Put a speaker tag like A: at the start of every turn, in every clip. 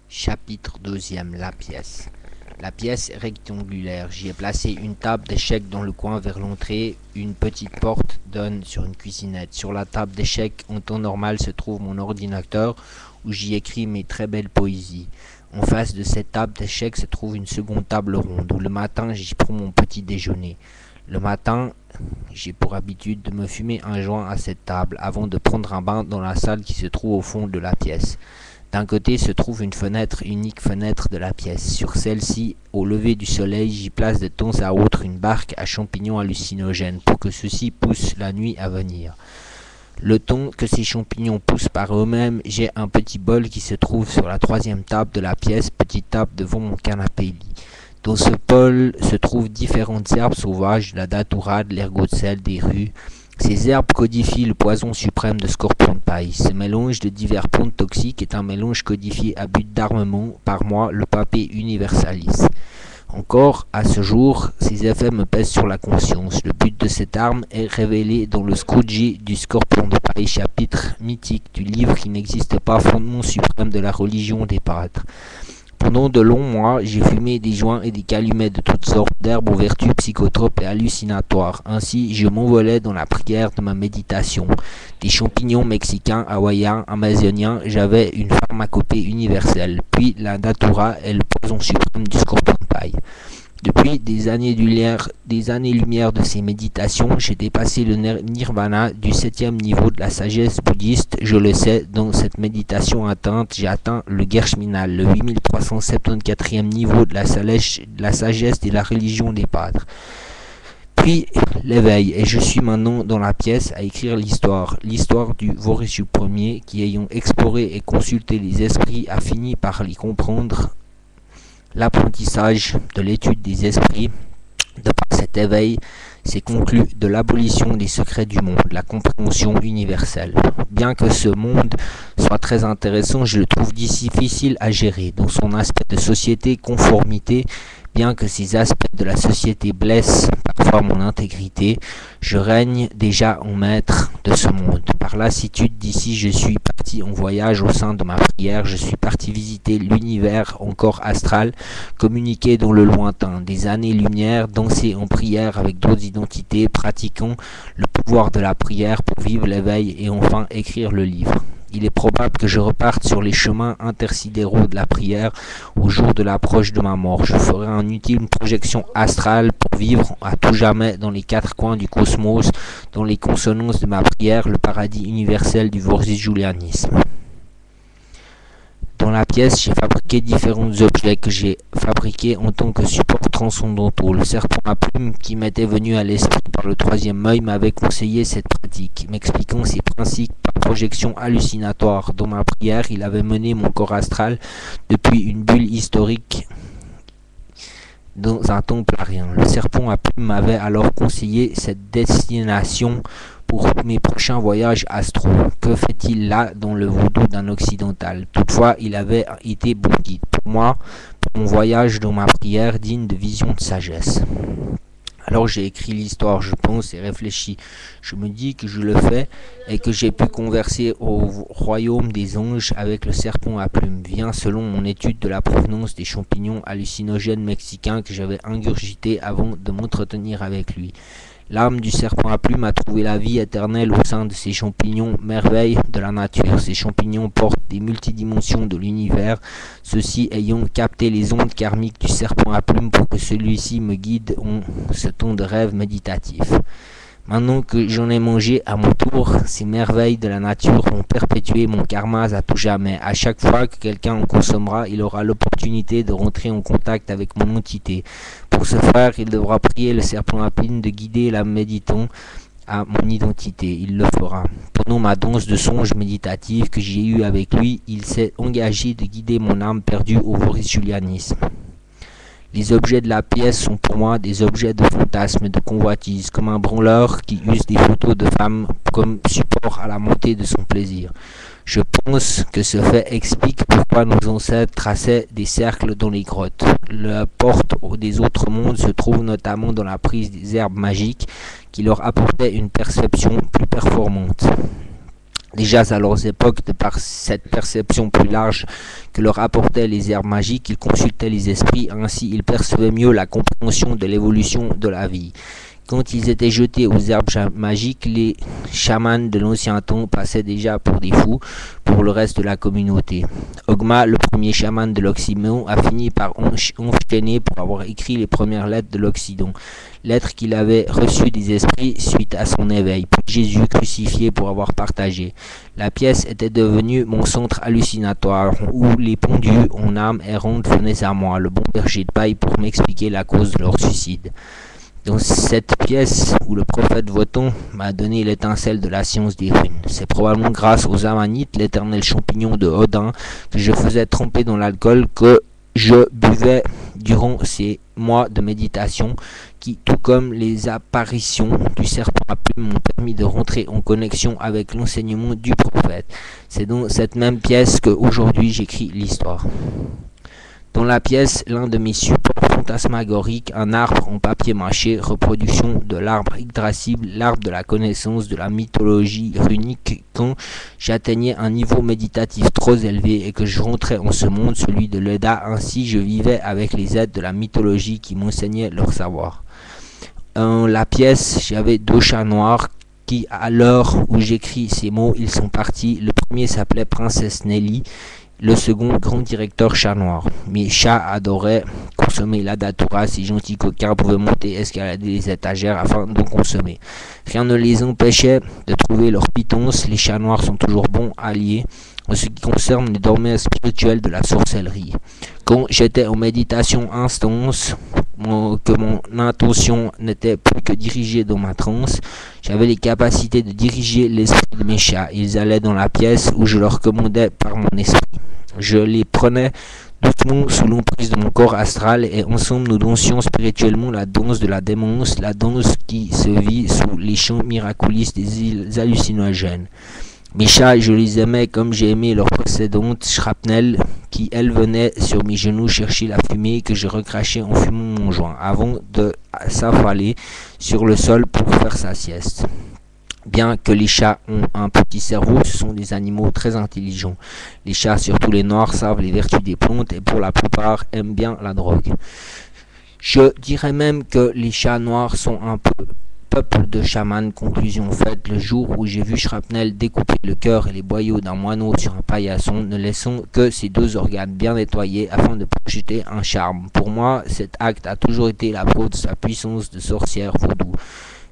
A: Chapitre 12e. La pièce. La pièce est rectangulaire. J'y ai placé une table d'échecs dans le coin vers l'entrée. Une petite porte donne sur une cuisinette. Sur la table d'échecs, en temps normal, se trouve mon ordinateur où j'y écris mes très belles poésies. En face de cette table d'échecs se trouve une seconde table ronde où le matin j'y prends mon petit déjeuner. Le matin, j'ai pour habitude de me fumer un joint à cette table avant de prendre un bain dans la salle qui se trouve au fond de la pièce. D'un côté se trouve une fenêtre, unique fenêtre de la pièce. Sur celle-ci, au lever du soleil, j'y place de temps à autre une barque à champignons hallucinogènes pour que ceux-ci poussent la nuit à venir. Le temps que ces champignons poussent par eux-mêmes, j'ai un petit bol qui se trouve sur la troisième table de la pièce, petite table devant mon canapé-lit. Dans ce bol se trouvent différentes herbes sauvages, la datura, de l'ergot de sel, des rues. Ces herbes codifient le poison suprême de scorpion de paille. Ce mélange de divers plantes toxiques est un mélange codifié à but d'armement par moi, le papé universalis. Encore, à ce jour, ces effets me pèsent sur la conscience. Le but de cette arme est révélé dans le Scrooge du Scorpion de paille, chapitre mythique du livre qui n'existe pas, fondement suprême de la religion des prêtres. Pendant de longs mois, j'ai fumé des joints et des calumets de toutes sortes d'herbes aux vertus psychotropes et hallucinatoires. Ainsi, je m'envolais dans la prière de ma méditation. Des champignons mexicains, hawaïens, amazoniens, j'avais une pharmacopée universelle. Puis la datura est le poison suprême du scorpion de paille. Depuis des années-lumière de ces méditations, j'ai dépassé le nirvana du 7e niveau de la sagesse bouddhiste. Je le sais, dans cette méditation atteinte, j'ai atteint le Gershminal, le 8374e niveau de la sagesse de la religion des padres. Puis l'éveil, et je suis maintenant dans la pièce à écrire l'histoire du Vorishu Ier qui, ayant exploré et consulté les esprits, a fini par les comprendre. L'apprentissage de l'étude des esprits, de par cet éveil, s'est conclu de l'abolition des secrets du monde, la compréhension universelle. Bien que ce monde soit très intéressant, je le trouve difficile à gérer. Dans son aspect de société, conformité, bien que ces aspects de la société blessent parfois mon intégrité, je règne déjà en maître de ce monde. Par lassitude d'ici, je suis parti en voyage au sein de ma prière, je suis parti visiter l'univers encore astral, communiquer dans le lointain, des années-lumière, danser en prière avec d'autres identités, pratiquant le pouvoir de la prière pour vivre l'éveil et enfin écrire le livre. Il est probable que je reparte sur les chemins intersidéraux de la prière au jour de l'approche de ma mort. Je ferai en utile une projection astrale pour vivre à tout jamais dans les quatre coins du cosmos, dans les consonances de ma prière, le paradis universel du vorsijulianisme. Dans la pièce, j'ai fabriqué différents objets que j'ai fabriqués en tant que support transcendantaux. Le serpent à plumes qui m'était venu à l'esprit par le troisième œil m'avait conseillé cette pratique, m'expliquant ses principes par projection hallucinatoire. Dans ma prière, il avait mené mon corps astral depuis une bulle historique dans un temple arien. Le serpent à plumes m'avait alors conseillé cette destination pour mes prochains voyages astraux. Que fait-il là dans le vaudou d'un occidental? Toutefois, il avait été bon guide pour moi, pour mon voyage dans ma prière digne de vision de sagesse. Alors j'ai écrit l'histoire, je pense et réfléchis. Je me dis que je le fais et que j'ai pu converser au royaume des anges avec le serpent à plumes. Vient selon mon étude de la provenance des champignons hallucinogènes mexicains que j'avais ingurgités avant de m'entretenir avec lui. L'âme du serpent à plumes a trouvé la vie éternelle au sein de ces champignons, merveilles de la nature. Ces champignons portent des multidimensions de l'univers, ceux-ci ayant capté les ondes karmiques du serpent à plumes pour que celui-ci me guide en ce temps de rêve méditatif. Maintenant que j'en ai mangé à mon tour, ces merveilles de la nature ont perpétué mon karma à tout jamais. À chaque fois que quelqu'un en consommera, il aura l'opportunité de rentrer en contact avec mon entité. Pour ce faire, il devra prier le serpent à plumes de guider la méditant à mon identité. Il le fera. Pendant ma danse de songe méditative que j'ai eue avec lui, il s'est engagé de guider mon âme perdue au vorsijulianisme. Les objets de la pièce sont pour moi des objets de fantasme, de convoitise, comme un branleur qui use des photos de femmes comme support à la montée de son plaisir. Je pense que ce fait explique pourquoi nos ancêtres traçaient des cercles dans les grottes. La porte des autres mondes se trouve notamment dans la prise des herbes magiques qui leur apportaient une perception plus performante. Déjà à leurs époques, de par cette perception plus large que leur apportaient les herbes magiques, ils consultaient les esprits, ainsi ils percevaient mieux la compréhension de l'évolution de la vie. Quand ils étaient jetés aux herbes magiques, les chamans de l'ancien temps passaient déjà pour des fous pour le reste de la communauté. Ogma, le premier chaman de l'Occident, a fini par enchaîner pour avoir écrit les premières lettres de l'Occident, lettres qu'il avait reçues des esprits suite à son éveil, puis Jésus crucifié pour avoir partagé. La pièce était devenue mon centre hallucinatoire, où les pendus en âme errante venaient à moi, le bon berger de paille, pour m'expliquer la cause de leur suicide. Dans cette pièce où le prophète Voton m'a donné l'étincelle de la science des runes. C'est probablement grâce aux amanites, l'éternel champignon de Odin, que je faisais tremper dans l'alcool, que je buvais durant ces mois de méditation qui, tout comme les apparitions du serpent à plumes, m'ont permis de rentrer en connexion avec l'enseignement du prophète. C'est dans cette même pièce qu'aujourd'hui j'écris l'histoire. Dans la pièce, l'un de mes supports fantasmagoriques, un arbre en papier mâché, reproduction de l'arbre Yggdrasil, l'arbre de la connaissance de la mythologie runique, quand j'atteignais un niveau méditatif trop élevé et que je rentrais en ce monde, celui de l'Eda, ainsi je vivais avec les êtres de la mythologie qui m'enseignaient leur savoir. Dans la pièce, j'avais 2 chats noirs qui, à l'heure où j'écris ces mots, ils sont partis. Le premier s'appelait Princesse Nelly, le second grand directeur chat noir. Mes chats adoraient consommer la datura, ces gentils coquins pouvaient monter et escalader les étagères afin d'en consommer. Rien ne les empêchait de trouver leur pitance, les chats noirs sont toujours bons alliés en ce qui concerne les domaines spirituels de la sorcellerie. Quand j'étais en méditation intense, que mon intention n'était plus que dirigée dans ma transe, j'avais les capacités de diriger l'esprit de mes chats. Ils allaient dans la pièce où je leur commandais par mon esprit. Je les prenais doucement sous l'emprise de mon corps astral et ensemble nous dansions spirituellement la danse de la démence, la danse qui se vit sous les chants miraculistes des hallucinogènes. Mes chats, je les aimais comme j'ai aimé leur précédente Shrapnel, qui elle venait sur mes genoux chercher la fumée que je recrachais en fumant mon joint, avant de s'affaler sur le sol pour faire sa sieste. Bien que les chats ont un petit cerveau, ce sont des animaux très intelligents. Les chats, surtout les noirs, savent les vertus des plantes et pour la plupart aiment bien la drogue. Je dirais même que les chats noirs sont un peuple de chamans. Conclusion faite, le jour où j'ai vu Shrapnel découper le cœur et les boyaux d'un moineau sur un paillasson, ne laissant que ses 2 organes bien nettoyés afin de projeter un charme. Pour moi, cet acte a toujours été la preuve de sa puissance de sorcière vaudou.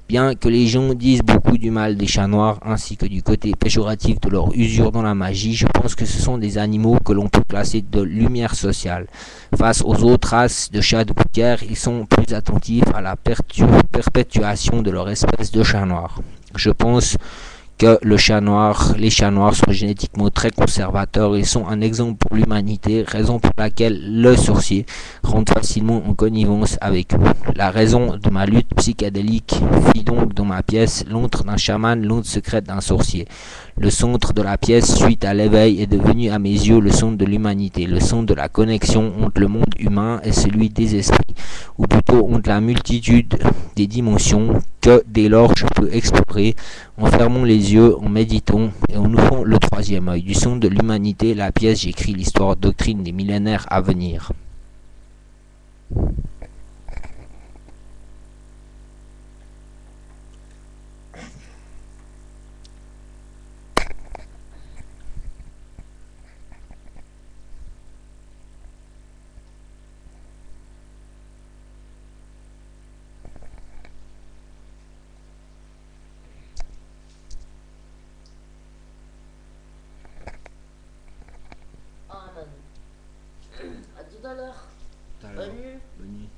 A: Bien que les gens disent beaucoup du mal des chats noirs ainsi que du côté péjoratif de leur usure dans la magie, je pense que ce sont des animaux que l'on peut classer de lumière sociale. Face aux autres races de chats de poussière, ils sont plus attentifs à la perpétuation de leur espèce de chat noir. Je pense que les chats noirs sont génétiquement très conservateurs et sont un exemple pour l'humanité, raison pour laquelle le sorcier rentre facilement en connivence avec eux. La raison de ma lutte psychédélique fit donc dans ma pièce l'antre d'un chaman, l'antre secrète d'un sorcier. Le centre de la pièce, suite à l'éveil, est devenu à mes yeux le centre de l'humanité, le centre de la connexion entre le monde humain et celui des esprits, ou plutôt entre la multitude des dimensions que dès lors je peux explorer en fermant les yeux, en méditant et en ouvrant le 3e œil. Du centre de l'humanité, la pièce, j'écris l'histoire doctrine des millénaires à venir.
B: Amen. À tout à l'heure.
A: Bonne nuit.
B: Bonne nuit.